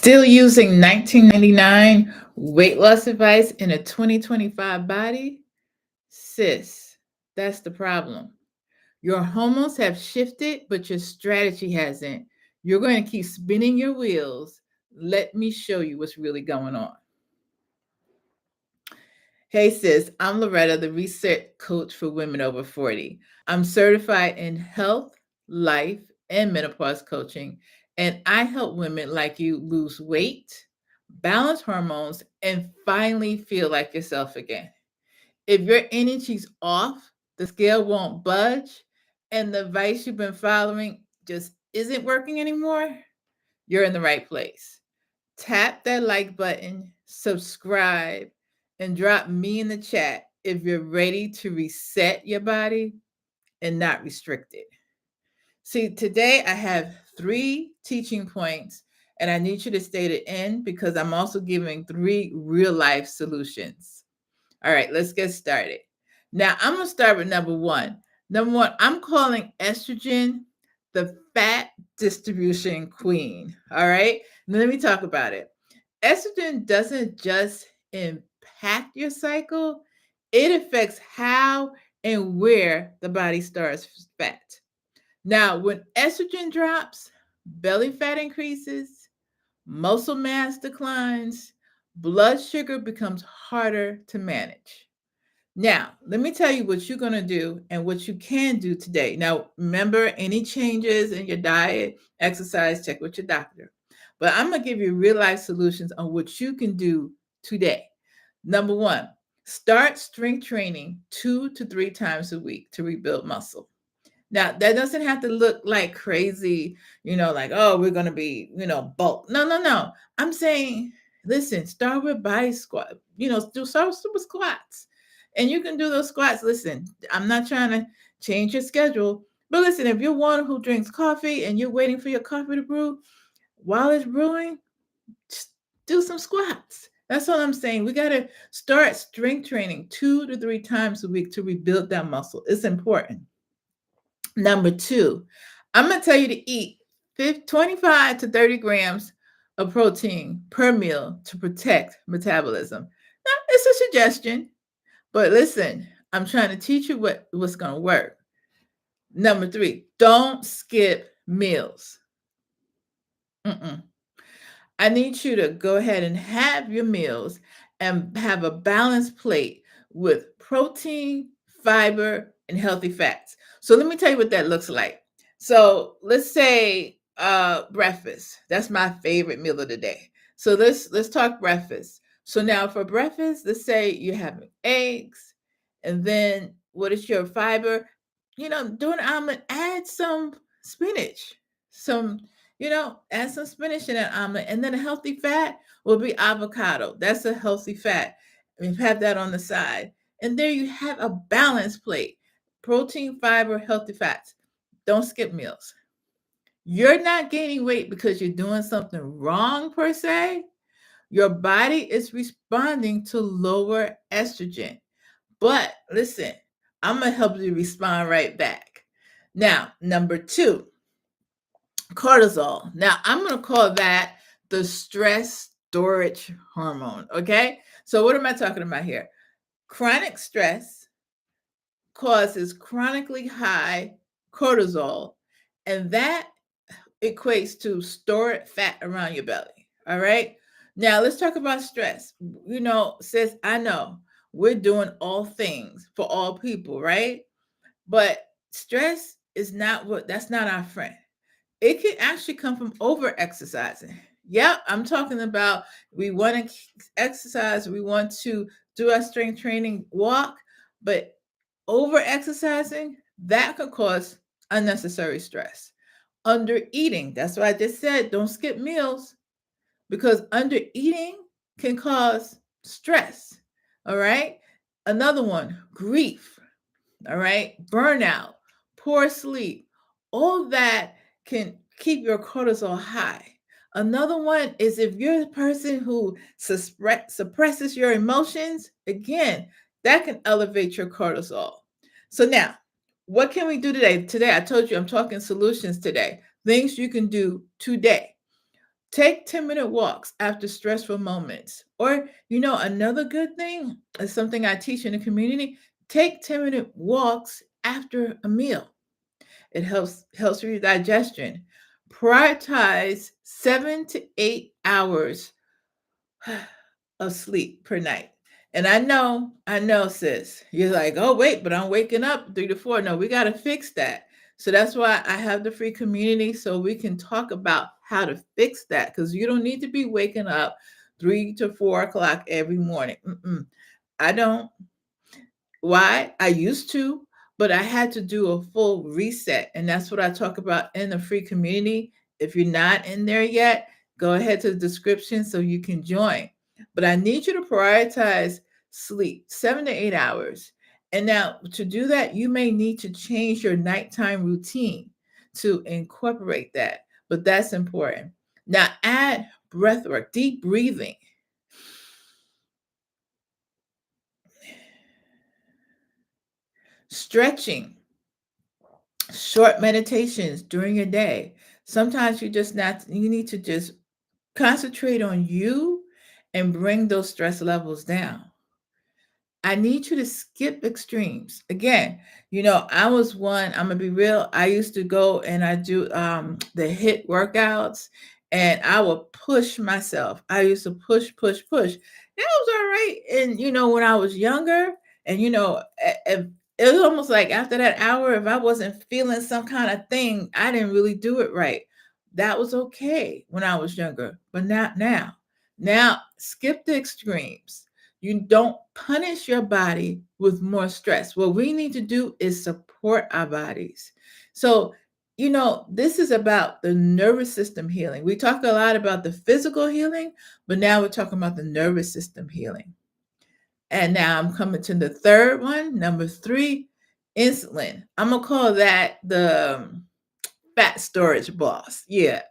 Still using 1999 weight loss advice in a 2025 body? Sis, that's the problem. Your hormones have shifted, but your strategy hasn't. You're going to keep spinning your wheels. Let me show you what's really going on. Hey sis, I'm Loretta, the reset coach for women over 40. I'm certified in health, life, and menopause coaching, and I help women like you lose weight, balance hormones, and finally feel like yourself again. If your energy's off, the scale won't budge, and the advice you've been following just isn't working anymore, you're in the right place. Tap that like button, subscribe, and drop me in the chat if you're ready to reset your body and not restrict it. See, today I have 3 teaching points, and I need you to stay to the end because I'm also giving 3 real life solutions. All right, let's get started. Now, I'm going to start with number one. Number one, I'm calling estrogen the fat distribution queen. All right, now let me talk about it. Estrogen doesn't just impact your cycle, it affects how and where the body stores fat. Now, when estrogen drops, belly fat increases, muscle mass declines, blood sugar becomes harder to manage. Now, let me tell you what you're going to do and what you can do today. Now, remember any changes in your diet, exercise, check with your doctor. But I'm going to give you real life solutions on what you can do today. Number one, start strength training 2 to 3 times a week to rebuild muscle. Now, that doesn't have to look like crazy, like, oh, we're going to be, bulk. No, no, no. I'm saying, listen, start with body squat, start with super squats. And you can do those squats. Listen, I'm not trying to change your schedule, but listen, if you're one who drinks coffee and you're waiting for your coffee to brew, while it's brewing, just do some squats. That's all I'm saying. We got to start strength training 2 to 3 times a week to rebuild that muscle. It's important. Number two, I'm going to tell you to eat 25 to 30 grams of protein per meal to protect metabolism. Now, it's a suggestion, but listen, I'm trying to teach you what's going to work. Number three, don't skip meals. I need you to go ahead and have your meals and have a balanced plate with protein, fiber, and healthy fats. So let me tell you what that looks like. So let's say breakfast. That's my favorite meal of the day. So let's talk breakfast. So now for breakfast, let's say you're having eggs, and then what is your fiber? Do an omelet, add some spinach, add some spinach in that omelet. And then a healthy fat will be avocado. That's a healthy fat. And have that on the side. And there you have a balanced plate. Protein, fiber, healthy fats. Don't skip meals. You're not gaining weight because you're doing something wrong per se. Your body is responding to lower estrogen. But listen, I'm going to help you respond right back. Now, number two, cortisol. Now, I'm going to call that the stress storage hormone. Okay. So, what am I talking about here? Chronic stress causes chronically high cortisol, and that equates to stored fat around your belly. All right. Now, let's talk about stress. Sis, I know we're doing all things for all people, right? But stress is that's not our friend. It can actually come from over exercising. Yeah, I'm talking about we want to exercise, we want to do our strength training, walk, but over exercising, that could cause unnecessary stress. Under eating, that's why I just said don't skip meals because under eating can cause stress. All right. Another one, grief. All right. Burnout, poor sleep, all that can keep your cortisol high. Another one is if you're a person who suppresses your emotions, again, that can elevate your cortisol. So now, what can we do today? Today, I told you I'm talking solutions today, things you can do today. Take 10-minute walks after stressful moments. Or, another good thing is something I teach in the community. Take 10-minute walks after a meal. It helps with your digestion. Prioritize 7 to 8 hours of sleep per night. And I know, sis, you're like, oh, wait, but I'm waking up 3 to 4. No, we got to fix that. So that's why I have the free community so we can talk about how to fix that because you don't need to be waking up 3 to 4 o'clock every morning. I don't. Why? I used to, but I had to do a full reset. And that's what I talk about in the free community. If you're not in there yet, go ahead to the description so you can join. But I need you to prioritize sleep 7 to 8 hours. And now to do that, you may need to change your nighttime routine to incorporate that. But that's important. Now add breath work, deep breathing, stretching, short meditations during your day. Sometimes you need to just concentrate on you and bring those stress levels down. I need you to skip extremes. Again, I was one, I'm gonna be real. I used to go and I do the hit workouts and I would push myself. I used to push, push, push. That was all right. And when I was younger, and if it was almost like after that hour, if I wasn't feeling some kind of thing, I didn't really do it right. That was okay when I was younger, but not now. Now, skip the extremes. You don't punish your body with more stress. What we need to do is support our bodies. So, this is about the nervous system healing. We talk a lot about the physical healing, but now we're talking about the nervous system healing. And now I'm coming to the third one, number 3, insulin. I'm going to call that the fat storage boss. Yeah.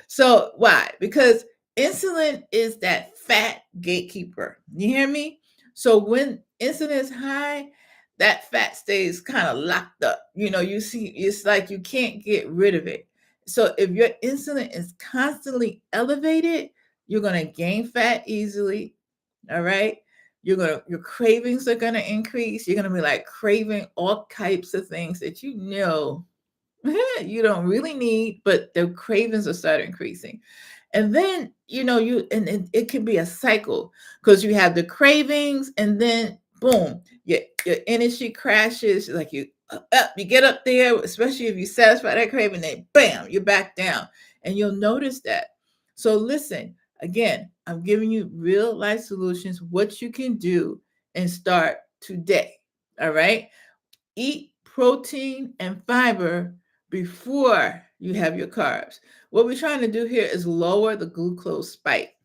So why? Because insulin is that fat gatekeeper. You hear me? So when insulin is high, that fat stays kind of locked up. You see, it's like you can't get rid of it. So if your insulin is constantly elevated, you're going to gain fat easily. All right. Your cravings are going to increase. You're going to be like craving all types of things that you don't really need, but the cravings will start increasing. And then, it can be a cycle because you have the cravings and then boom, your energy crashes. Like you get up there, especially if you satisfy that craving, then bam, you're back down. And you'll notice that. So listen, again, I'm giving you real life solutions, what you can do and start today. All right. Eat protein and fiber before you have your carbs. What we're trying to do here is lower the glucose spike.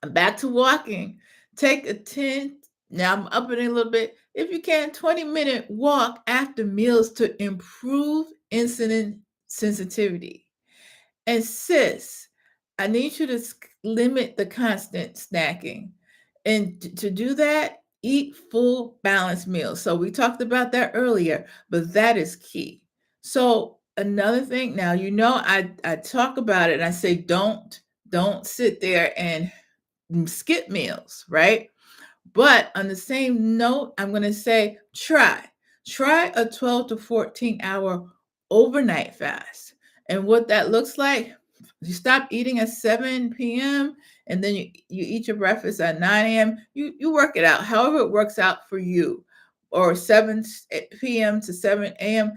I'm back to walking. Take a 10, now I'm upping it a little bit. If you can, 20-minute walk after meals to improve insulin sensitivity. And sis, I need you to limit the constant snacking. And to do that, eat full balanced meals. So we talked about that earlier, but that is key. So another thing, now I talk about it and I say don't sit there and skip meals, right? But on the same note, I'm going to say try a 12 to 14 hour overnight fast. And what that looks like, you stop eating at 7 p.m. and then you eat your breakfast at 9 a.m. You work it out, however it works out for you, or 7 p.m. to 7 a.m.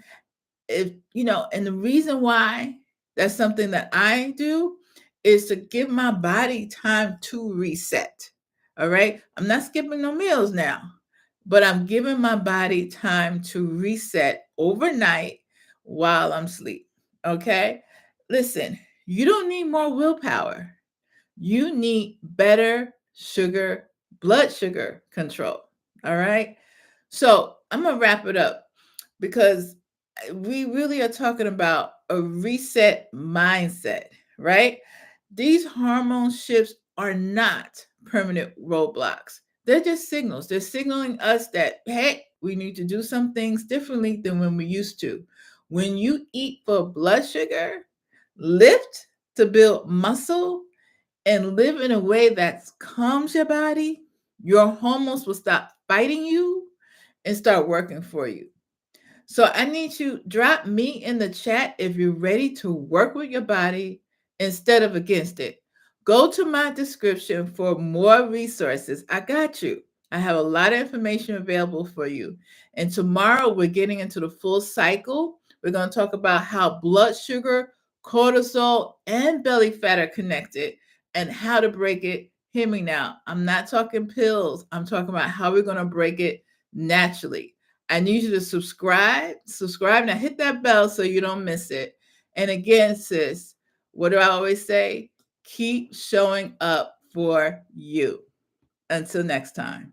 And the reason why that's something that I do is to give my body time to reset. All right. I'm not skipping no meals now, but I'm giving my body time to reset overnight while I'm asleep. Okay. Listen, you don't need more willpower. You need better blood sugar control. All right. So I'm going to wrap it up because we really are talking about a reset mindset, right? These hormone shifts are not permanent roadblocks. They're just signals. They're signaling us that, hey, we need to do some things differently than when we used to. When you eat for blood sugar, lift to build muscle and live in a way that calms your body, your hormones will stop fighting you and start working for you. So I need you drop me in the chat if you're ready to work with your body instead of against it. Go to my description for more resources. I got you. I have a lot of information available for you. And tomorrow we're getting into the full cycle. We're going to talk about how blood sugar, cortisol, and belly fat are connected and how to break it. Hear me now. I'm not talking pills. I'm talking about how we're going to break it naturally. I need you to subscribe. Subscribe. Now hit that bell so you don't miss it. And again, sis, what do I always say? Keep showing up for you. Until next time.